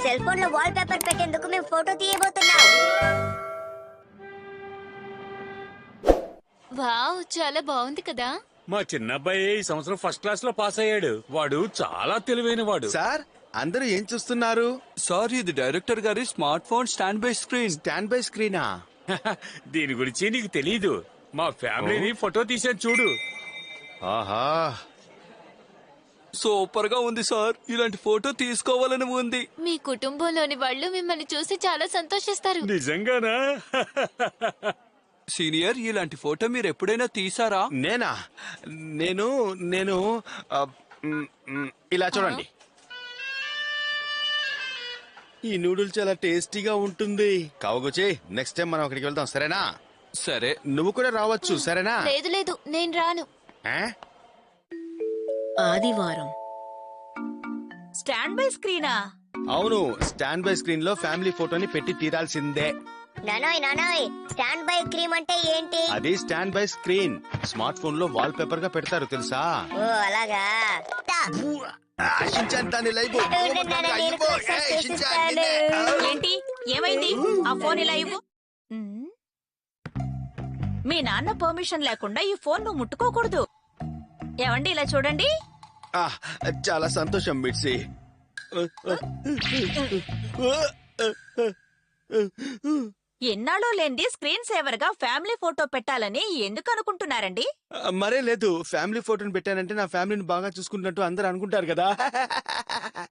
Cell phone లో wall paper పెట్టేందుకు మేము ఫోటో తీయబోతున్నాం. వావ్, చాలా బాగుంది కదా. మా చిన్నబ్బాయి ఈ సంవత్సరం ఫస్ట్ క్లాస్ లో పాస్ అయ్యాడు. వాడు చాలా తెలివైన వాడు. సార్ అందరూ ఏం చూస్తున్నారు? సార్ ఇది డైరెక్టర్ గారి smartphone standby screen. Standby స్క్రీనా? దీని గురించి నీకు తెలీదు. మా ఫ్యామిలీని ఫోటో తీసాను చూడు. ఆహా, సూపర్ గా ఉంది సార్. ఇలాంటి ఫోటో తీసుకోవాలని ఉంది. మీ కుటుంబంలోని వాళ్ళు మిమ్మల్ని చూసి చాలా సంతోషిస్తారు. నిజంగానా? సీనియర్, ఇలాంటి ఫోటో మీరు ఎప్పుడైనా తీసారా? నేనా? నేను నేను ఆ, ఇలా చూడండి. ఈ నూడిల్స్ చాలా టేస్టీగా ఉంటుంది. కావగుచి, నెక్స్ట్ టైం మనం అక్కడికి వెళ్దాం, సరేనా? సరే. నువ్వు కూడా రావచ్చు, సరేనా? లేదు లేదు, నేను రాను. ఆ? ఆదివారం. స్టాండ్ బై స్క్రీనా? అవును, స్టాండ్ బై స్క్రీన్ లో ఫ్యామిలీ ఫోటోని పెట్టి తీరాల్సిందే. నానోయ్ స్టాండ్ బై క్రీమ్ అంటే ఏంటి? అది stand by screen. Smart phone లో వాల్ పేపర్ గా పెడతారు, తెలుసా? ఓ అలాగా. ఏంటి ఏమైంది? ఆ ఫోన్ ఇలా ఇవ్వు. మీ నాన్న పర్మిషన్ లేకుండా ఈ ఫోన్ నువ్వు ముట్టుకోకూడదు. ఏమండి ఇలా చూడండి. చాలా సంతోషం మిర్చి. ఎన్నాళ్ళో లేంది స్క్రీన్ సేవర్ గా ఫ్యామిలీ ఫోటో పెట్టాలని ఎందుకు అనుకుంటున్నారండి? మరే లేదు, ఫ్యామిలీ ఫోటోని పెట్టానంటే నా ఫ్యామిలీని బాగా చూసుకుంటున్నట్టు అందరు అనుకుంటారు కదా.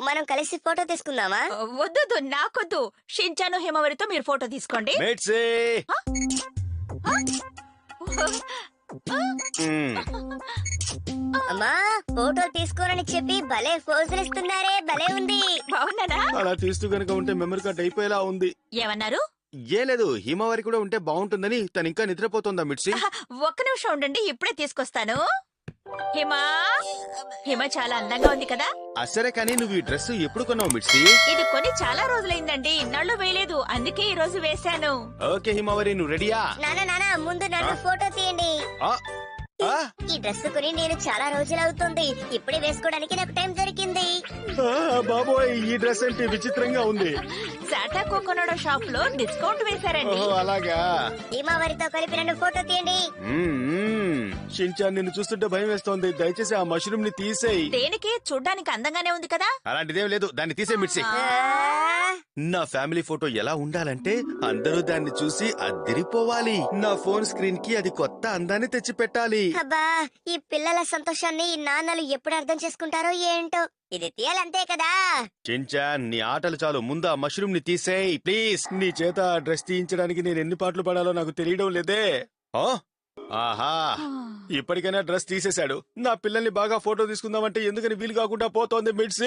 మనం కలిసి ఫోటో తీసుకుందామా? వద్దు, నాకొద్దు. షించాను హిమవరితో మీరు ఫోటో తీసుకోండి. మిర్చి. అమ్మా, ఫోటో తీసుకోరని చెప్పి భలే ఫోజులు ఇస్తున్నారే, భలే ఉంది. బాగున్నానా? అలా తీస్తూ గనుక ఉంటే మెమరీ కార్డ్ అయిపోయేలా ఉంది. ఏమన్నారు? ఏ లేదు, హిమవరి కూడా ఉంటే బాగుంటుందని. తను ఇంకా నిద్రపోతుందా మిర్చి? ఒక్క నిమిషం ఉండండి, ఇప్పుడే తీసుకొస్తాను. హిమా, హిమ చాలా అందంగా ఉంది కదా. అసరే కానీ నువ్వు ఈ డ్రెస్ ఎప్పుడు కొన్నావు మిర్చి? ఇది కొని చాలా రోజులైందండి, ఇన్నాళ్ళు వేయలేదు, అందుకే ఈ రోజు వేశాను. ఓకే హిమవరి, నువ్వు రెడీయా? నానా ముందు నన్ను ఫోటో తీయండి. ఈ డ్రెస్ కొని నేను చాలా రోజులు అవుతుంది. ఇప్పుడే వేసుకోవడానికి నాకు టైం దొరికింది. బాబోయ్, ఈ డ్రెస్ అంటే విచిత్రంగా ఉంది. సాటా కోకోనడో షాప్ లో డిస్కౌంట్ వేశారండి. అలాగా? హిమవరితో కలిపి నన్ను ఫోటో తీయండి. షించాన్, నిన్ను చూస్తుంటే భయం వేస్తోంది. దయచేసి ఆ మష్రూమ్ ని తీసేయి. దేనికి? చూడ్డానికి అందంగానే ఉంది కదా. అలాంటిదేం లేదు, దాన్ని తీసే మిర్చి. నా ఫ్యామిలీ ఫోటో ఎలా ఉండాలంటే అందరూ దాన్ని చూసి అద్దిరిపోవాలి. నా ఫోన్ స్క్రీన్ కి అది కొత్త అందాన్ని తెచ్చి పెట్టాలి. అబ్బా, ఈ పిల్లల సంతోషాన్ని ఈ నాన్నలు ఎప్పుడు అర్థం చేసుకుంటారో ఏంటో. ఇది తీయాలంతే కదా. చించాన్, నీ ఆటలు చాలు, ముందు ఆ మష్రూమ్ ని తీసేయి ప్లీజ్. నీ చేత ఆ డ్రెస్ తీయించడానికి నేను ఎన్ని పాటలు పడాలో నాకు తెలియడం లేదే. ఆహా, ఇప్పటికైనా డ్రెస్ తీసేశాడు. నా పిల్లల్ని బాగా ఫోటో తీసుకుందామంటే ఎందుకని వీలు కాకుండా పోతోంది మిడ్స్.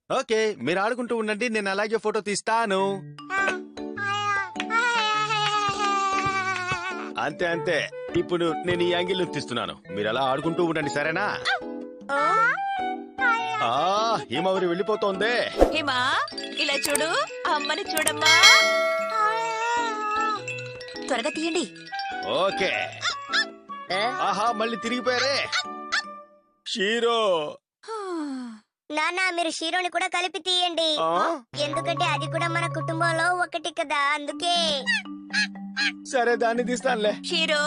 ఓకే, మీరు ఆడుకుంటూ ఉండండి, నేను అలాగే ఫోటో తీస్తాను. అంతే అంతే. ఇప్పుడు నేను ఈ యాంగిల్ తీస్తున్నాను, మీరు అలా ఆడుకుంటూ ఉండండి, సరేనా? హిమవరి వెళ్ళిపోతోందే. హిమా, ఇలా చూడు, అమ్మని చూడమ్మా. త్వరగా తీయండి. ఓకే. ఆహా, మళ్ళీ తిరిగిపోయారే. షీరో. నాన్న, మీరు షీరోని కూడా కలిపి తీయండి. ఎందుకంటే అది కూడా మన కుటుంబంలో ఒకటి కదా, అందుకే. సరే, దాన్ని తీస్తానులే. షీరో,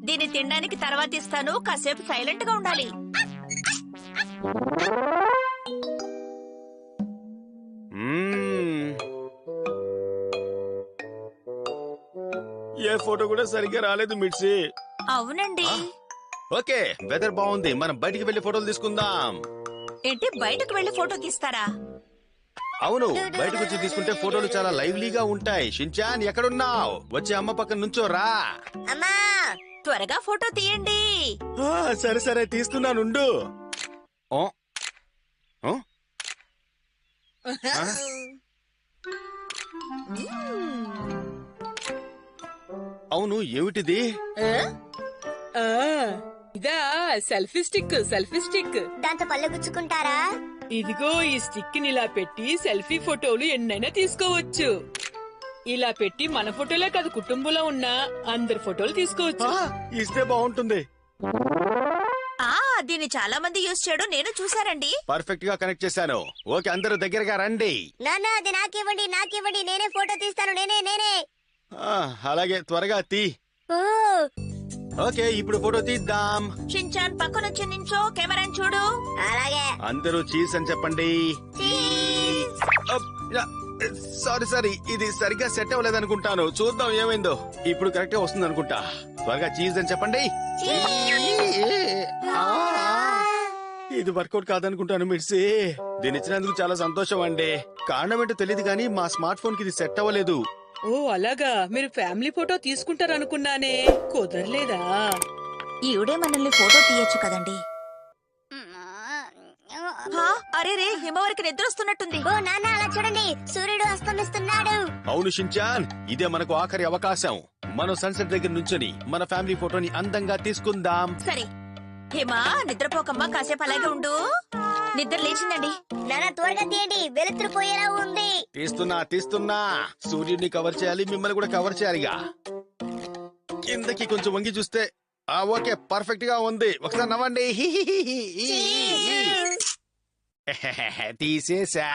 దీన్ని తినడానికి తర్వాత ఇస్తాను, కాసేపు సైలెంట్ గా ఉండాలి. ఏ ఫోటో కూడా సరిగ్గా రాలేదు మిడ్సి. అవునండి. ఓకే, వెదర్ బాగుంది, మనం బయటికి వెళ్లి ఫోటోలు తీసుకుందాం. ఏంటి, బయటకు వెళ్లి ఫోటో తీస్తారా? అవును, బయటకు వచ్చి తీసుకుంటే ఫోటోలు చాలా లైవ్లీగా ఉంటాయి. షించాన్, ఎక్కడున్నావు? వచ్చి అమ్మ పక్కన నుంచోరా. అమ్మా, త్వరగా ఫోటో తీయండి. సరే సరే, తీస్తున్నానుండు. అవును, ఏమిటిది? ఇదా సెల్ఫీ స్టిక్. దాంతో పళ్ళు గుచ్చుకుంటారా? ఇదిగో, ఈ స్టిక్ ని ఇలా పెట్టి సెల్ఫీ ఫోటోలు ఎన్నైనా తీసుకోవచ్చు. ఇలా పెట్టి మన ఫోటోలే కాదు, కుటుంబంలో ఉన్న అందరి ఫోటోలు తీసుకోవచ్చు. ఇస్తే బాగుంటుంది. దీన్ని చాలా మంది యూజ్ చేయడం నేను చూసారండి. పర్ఫెక్ట్ గా కనెక్ట్ చేశాను. ఓకే, అందరూ దగ్గరగా రండి. నాన్న అది నాకివ్వండి, నేనే ఫోటో తీస్తాను, నేనే. ఆ, అలాగే త్వరగా తీ. ఓ ఓకే, ఇప్పుడు ఫోటో తీద్దాం. షించాన్ పక్కనొచ్చి నించో, కెమెరాని చూడు. అలాగే. అందరూ చీజ్ అని చెప్పండి. సారీ, ఇది సరిగ్గా సెట్ అవ్వలేదు అనుకుంటాను. చూద్దాం ఏమైందో. ఇప్పుడు కరెక్ట్ గా వస్తుంది అనుకుంటా. త్వరగా చీజ్ అని చెప్పండి. ఇది వర్కౌట్ కాదనుకుంటాను మిర్సి. దీని ఇచ్చినందుకు చాలా సంతోషం అండి. కారణం ఏంటో తెలియదు కానీ మా స్మార్ట్ ఫోన్ కి ఇది సెట్ అవ్వలేదు. ఓ అలాగా, మీరు ఫ్యామిలీ ఫోటో తీసుకుంటారనుకున్నానే, కుదరలేదా? ఈవిడే మనల్ని ఫోటో తీయొచ్చు కదండి. అరే రే, హిమవరికి నిద్ర వస్తున్నట్టుంది. ఓ నాన్న అలా చూడండి, సూర్యుడు అస్తమిస్తున్నాడు. అవును షించాన్, ఇదే మనకు ఆఖరి అవకాశం. మనం సన్సెట్ దగ్గర నుంచొని మన ఫ్యామిలీ ఫోటోని అందంగా తీసుకుందాం. సరే హిమా, నిద్రపోకమ్మా, కాసేపు అలాగే ఉండు. నిద్ర లేచిందండి. నాన్న త్వరగా తీయండి, వెలుతురుపోయేలా ఉంది. తీస్తున్నా. సూర్యుడిని కవర్ చేయాలి, మిమ్మల్ని కూడా కవర్ చేయాలిగా. కిందకి కొంచెం వంగి చూస్తే ఓకే, పర్ఫెక్ట్ గా ఉంది. ఒకసారి నవ్వండి. తీసేసా.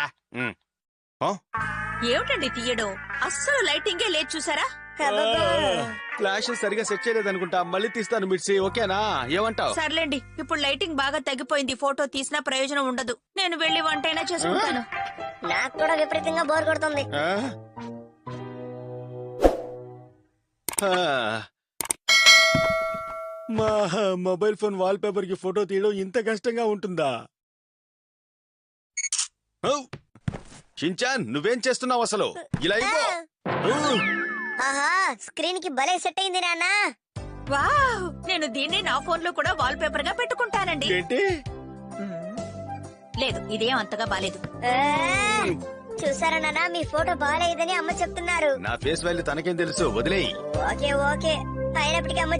ఏమిటండి తీయడం? అస్సలు లైటింగే లేదు చూసారా? ఫ్లాష్ సరిగా సెట్ చేయలేదు అనుకుంటా. మళ్ళీ తీస్తాను మిర్చి, ఓకేనా? ఏమంటావు? సర్లేండి, ఇప్పుడు లైటింగ్ బాగా తగ్గిపోయింది. ఫోటో తీసినా ప్రయోజనం ఉండదు. నేను వెళ్లి వంటైనా చేసుకుంటాను. నాకు కూడా విపరీతంగా బోర్ కొడుతుంది. మా మొబైల్ ఫోన్ వాల్ పేపర్ కి ఫోటో తీయడం ఇంత కష్టంగా ఉంటుందా? షించాన్, నువ్వేం చేస్తున్నావు అసలు? ఇలా ఇవ్వు. ఆహా, స్క్రీన్ కి భలే సెట్ అయింది నాన్న. వావ్, నేను దీన్ని నా ఫోన్ లో కూడా వాల్ పేపర్ గా పెట్టుకుంటానండి. ఏంటి? లేదు, ఇదేం అంతగా బాలేదు. చూసారా నాన్న, మీ ఫోటో బాగాలేదని అమ్మ చెప్తున్నారు. నా ఫేస్ వాల్యూ తనకేం తెలుసు, వదిలేయి. ఓకే అయినప్పటికీ అమ్మ